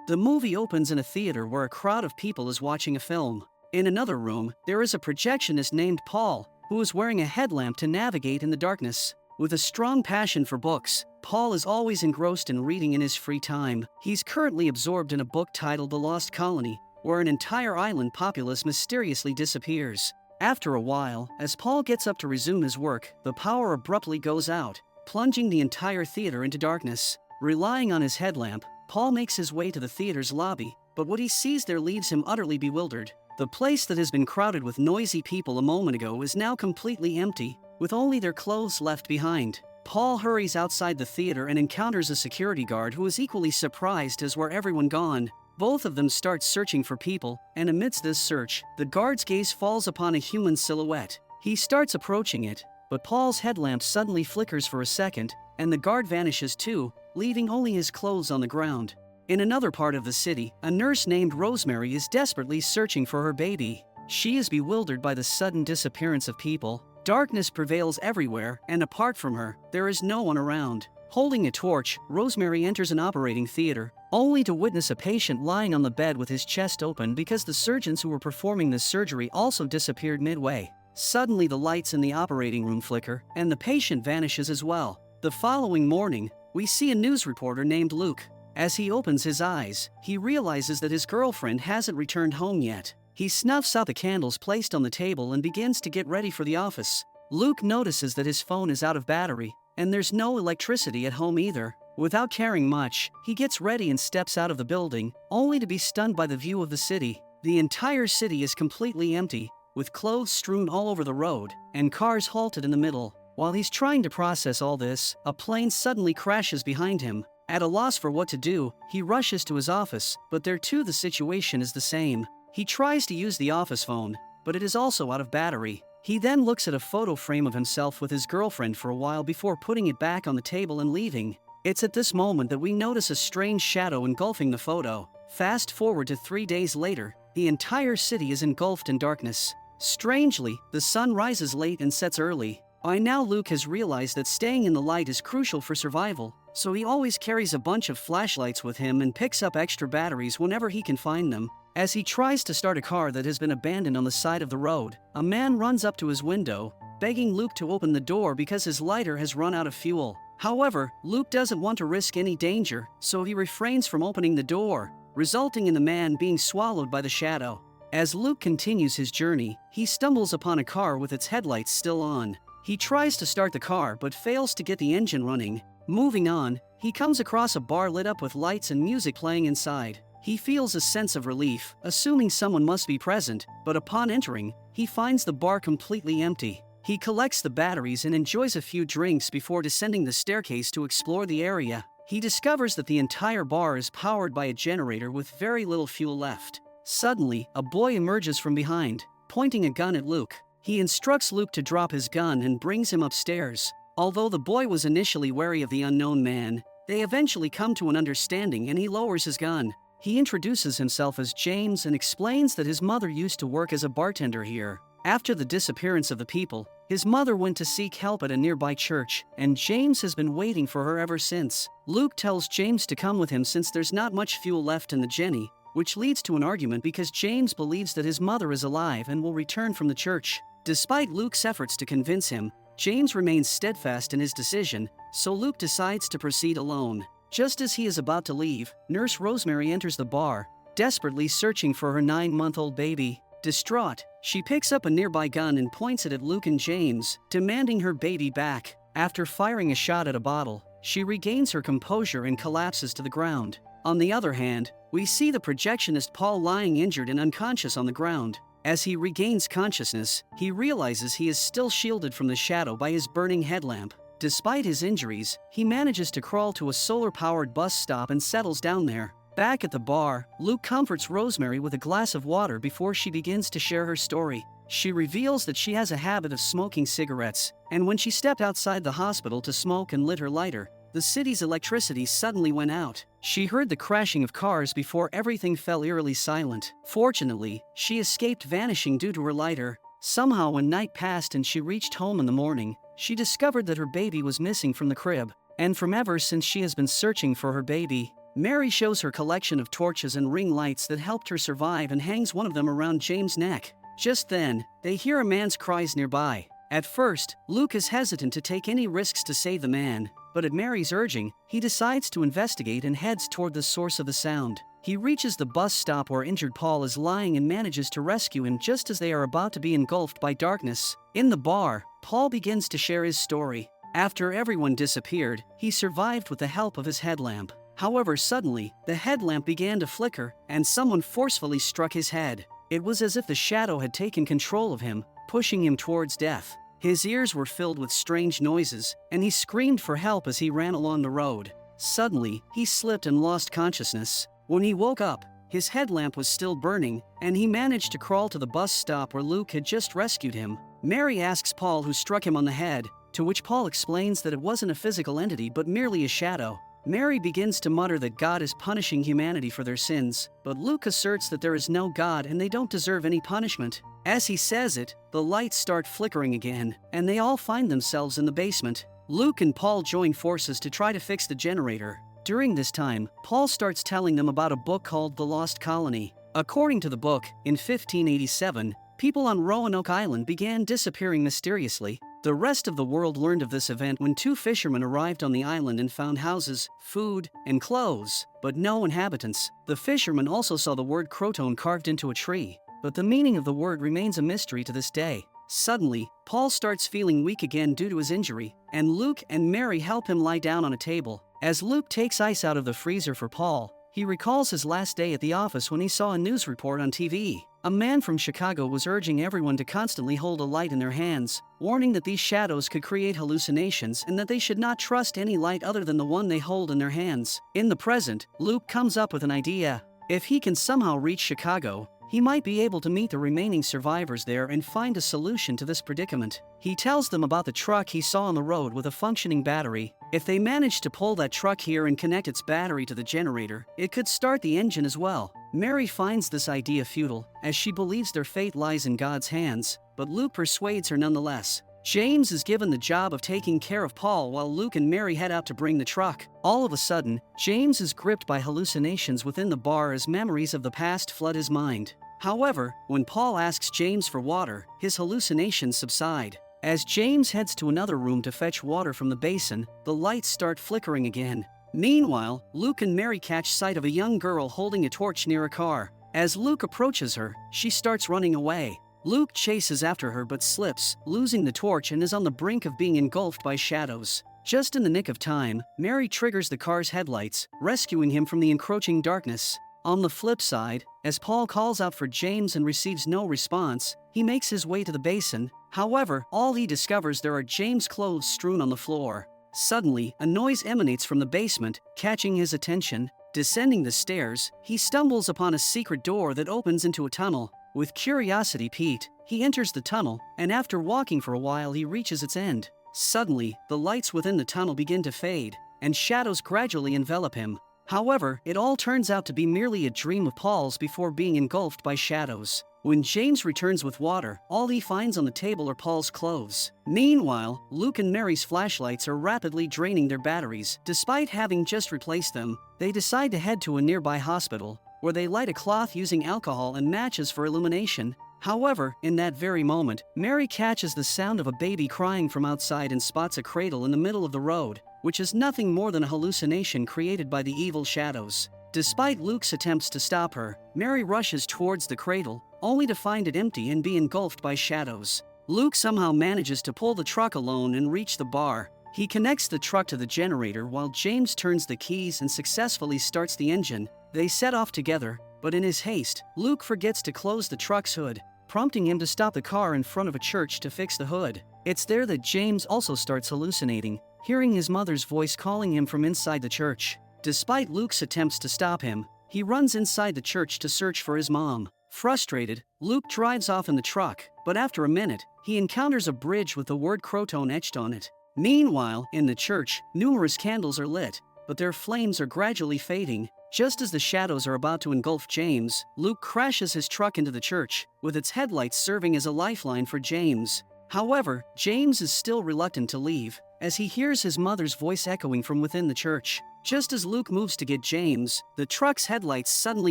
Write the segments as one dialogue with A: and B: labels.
A: The movie opens in a theater where a crowd of people is watching a film. In another room, there is a projectionist named Paul, who is wearing a headlamp to navigate in the darkness. With a strong passion for books, Paul is always engrossed in reading in his free time. He's currently absorbed in a book titled The Lost Colony, where an entire island populace mysteriously disappears. After a while, as Paul gets up to resume his work, the power abruptly goes out, plunging the entire theater into darkness. Relying on his headlamp, Paul makes his way to the theater's lobby, but what he sees there leaves him utterly bewildered. The place that has been crowded with noisy people a moment ago is now completely empty, with only their clothes left behind. Paul hurries outside the theater and encounters a security guard who is equally surprised as where everyone gone. Both of them start searching for people, and amidst this search, the guard's gaze falls upon a human silhouette. He starts approaching it, but Paul's headlamp suddenly flickers for a second, and the guard vanishes too, leaving only his clothes on the ground. In another part of the city, a nurse named Rosemary is desperately searching for her baby. She is bewildered by the sudden disappearance of people. Darkness prevails everywhere, and apart from her, there is no one around. Holding a torch, Rosemary enters an operating theater, only to witness a patient lying on the bed with his chest open because the surgeons who were performing the surgery also disappeared midway. Suddenly the lights in the operating room flicker, and the patient vanishes as well. The following morning, we see a news reporter named Luke. As he opens his eyes, he realizes that his girlfriend hasn't returned home yet. He snuffs out the candles placed on the table and begins to get ready for the office. Luke notices that his phone is out of battery, and there's no electricity at home either. Without caring much, he gets ready and steps out of the building, only to be stunned by the view of the city. The entire city is completely empty, with clothes strewn all over the road, and cars halted in the middle. While he's trying to process all this, a plane suddenly crashes behind him. At a loss for what to do, he rushes to his office, but there too the situation is the same. He tries to use the office phone, but it is also out of battery. He then looks at a photo frame of himself with his girlfriend for a while before putting it back on the table and leaving. It's at this moment that we notice a strange shadow engulfing the photo. Fast forward to 3 days later, the entire city is engulfed in darkness. Strangely, the sun rises late and sets early. By now Luke has realized that staying in the light is crucial for survival, so he always carries a bunch of flashlights with him and picks up extra batteries whenever he can find them. As he tries to start a car that has been abandoned on the side of the road, a man runs up to his window, begging Luke to open the door because his lighter has run out of fuel. However, Luke doesn't want to risk any danger, so he refrains from opening the door, resulting in the man being swallowed by the shadow. As Luke continues his journey, he stumbles upon a car with its headlights still on. He tries to start the car but fails to get the engine running. Moving on, he comes across a bar lit up with lights and music playing inside. He feels a sense of relief, assuming someone must be present, but upon entering, he finds the bar completely empty. He collects the batteries and enjoys a few drinks before descending the staircase to explore the area. He discovers that the entire bar is powered by a generator with very little fuel left. Suddenly, a boy emerges from behind, pointing a gun at Luke. He instructs Luke to drop his gun and brings him upstairs. Although the boy was initially wary of the unknown man, they eventually come to an understanding and he lowers his gun. He introduces himself as James and explains that his mother used to work as a bartender here. After the disappearance of the people, his mother went to seek help at a nearby church, and James has been waiting for her ever since. Luke tells James to come with him since there's not much fuel left in the Jenny, which leads to an argument because James believes that his mother is alive and will return from the church. Despite Luke's efforts to convince him, James remains steadfast in his decision, so Luke decides to proceed alone. Just as he is about to leave, Nurse Rosemary enters the bar, desperately searching for her 9-month-old baby. Distraught, she picks up a nearby gun and points it at Luke and James, demanding her baby back. After firing a shot at a bottle, she regains her composure and collapses to the ground. On the other hand, we see the projectionist Paul lying injured and unconscious on the ground. As he regains consciousness, he realizes he is still shielded from the shadow by his burning headlamp. Despite his injuries, he manages to crawl to a solar-powered bus stop and settles down there. Back at the bar, Luke comforts Rosemary with a glass of water before she begins to share her story. She reveals that she has a habit of smoking cigarettes, and when she stepped outside the hospital to smoke and lit her lighter, the city's electricity suddenly went out. She heard the crashing of cars before everything fell eerily silent. Fortunately, she escaped vanishing due to her lighter. Somehow when night passed and she reached home in the morning, she discovered that her baby was missing from the crib, and from ever since she has been searching for her baby. Mary shows her collection of torches and ring lights that helped her survive and hangs one of them around James' neck. Just then, they hear a man's cries nearby. At first, Luke is hesitant to take any risks to save the man, but at Mary's urging, he decides to investigate and heads toward the source of the sound. He reaches the bus stop where injured Paul is lying and manages to rescue him just as they are about to be engulfed by darkness. In the bar, Paul begins to share his story. After everyone disappeared, he survived with the help of his headlamp. However, suddenly, the headlamp began to flicker, and someone forcefully struck his head. It was as if the shadow had taken control of him, pushing him towards death. His ears were filled with strange noises, and he screamed for help as he ran along the road. Suddenly, he slipped and lost consciousness. When he woke up, his headlamp was still burning, and he managed to crawl to the bus stop where Luke had just rescued him. Mary asks Paul who struck him on the head, to which Paul explains that it wasn't a physical entity but merely a shadow. Mary begins to mutter that God is punishing humanity for their sins, but Luke asserts that there is no God and they don't deserve any punishment. As he says it, the lights start flickering again, and they all find themselves in the basement. Luke and Paul join forces to try to fix the generator. During this time, Paul starts telling them about a book called The Lost Colony. According to the book, in 1587, people on Roanoke Island began disappearing mysteriously. The rest of the world learned of this event when two fishermen arrived on the island and found houses, food, and clothes, but no inhabitants. The fishermen also saw the word Croton carved into a tree, but the meaning of the word remains a mystery to this day. Suddenly, Paul starts feeling weak again due to his injury, and Luke and Mary help him lie down on a table. As Luke takes ice out of the freezer for Paul, he recalls his last day at the office when he saw a news report on TV. A man from Chicago was urging everyone to constantly hold a light in their hands, warning that these shadows could create hallucinations and that they should not trust any light other than the one they hold in their hands. In the present, Luke comes up with an idea. If he can somehow reach Chicago, he might be able to meet the remaining survivors there and find a solution to this predicament. He tells them about the truck he saw on the road with a functioning battery. If they manage to pull that truck here and connect its battery to the generator, it could start the engine as well. Mary finds this idea futile, as she believes their fate lies in God's hands, but Luke persuades her nonetheless. James is given the job of taking care of Paul while Luke and Mary head out to bring the truck. All of a sudden, James is gripped by hallucinations within the bar as memories of the past flood his mind. However, when Paul asks James for water, his hallucinations subside. As James heads to another room to fetch water from the basin, the lights start flickering again. Meanwhile, Luke and Mary catch sight of a young girl holding a torch near a car. As Luke approaches her, she starts running away. Luke chases after her but slips, losing the torch, and is on the brink of being engulfed by shadows. Just in the nick of time, Mary triggers the car's headlights, rescuing him from the encroaching darkness. On the flip side, as Paul calls out for James and receives no response, he makes his way to the basin. However, all he discovers there are James' clothes strewn on the floor. Suddenly, a noise emanates from the basement, catching his attention. Descending the stairs, he stumbles upon a secret door that opens into a tunnel. With curiosity piqued, he enters the tunnel, and after walking for a while he reaches its end. Suddenly, the lights within the tunnel begin to fade, and shadows gradually envelop him. However, it all turns out to be merely a dream of Paul's before being engulfed by shadows. When James returns with water, all he finds on the table are Paul's clothes. Meanwhile, Luke and Mary's flashlights are rapidly draining their batteries. Despite having just replaced them, they decide to head to a nearby hospital, where they light a cloth using alcohol and matches for illumination. However, in that very moment, Mary catches the sound of a baby crying from outside and spots a cradle in the middle of the road, which is nothing more than a hallucination created by the evil shadows. Despite Luke's attempts to stop her, Mary rushes towards the cradle, only to find it empty and be engulfed by shadows. Luke somehow manages to pull the truck alone and reach the bar. He connects the truck to the generator while James turns the keys and successfully starts the engine. They set off together, but in his haste, Luke forgets to close the truck's hood, prompting him to stop the car in front of a church to fix the hood. It's there that James also starts hallucinating, hearing his mother's voice calling him from inside the church. Despite Luke's attempts to stop him, he runs inside the church to search for his mom. Frustrated, Luke drives off in the truck, but after a minute, he encounters a bridge with the word Croton etched on it. Meanwhile, in the church, numerous candles are lit, but their flames are gradually fading. Just as the shadows are about to engulf James, Luke crashes his truck into the church, with its headlights serving as a lifeline for James. However, James is still reluctant to leave. as he hears his mother's voice echoing from within the church. Just as Luke moves to get James, the truck's headlights suddenly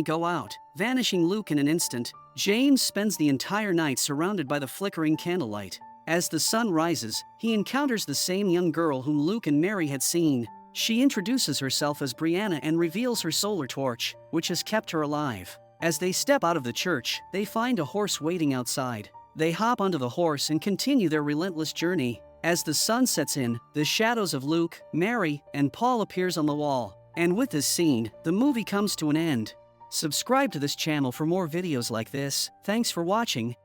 A: go out, vanishing Luke in an instant. James spends the entire night surrounded by the flickering candlelight. As the sun rises, he encounters the same young girl whom Luke and Mary had seen. She introduces herself as Brianna and reveals her solar torch, which has kept her alive. As they step out of the church, they find a horse waiting outside. They hop onto the horse and continue their relentless journey. As the sun sets in, the shadows of Luke, Mary, and Paul appears on the wall. And with this scene, the movie comes to an end. Subscribe to this channel for more videos like this. Thanks for watching.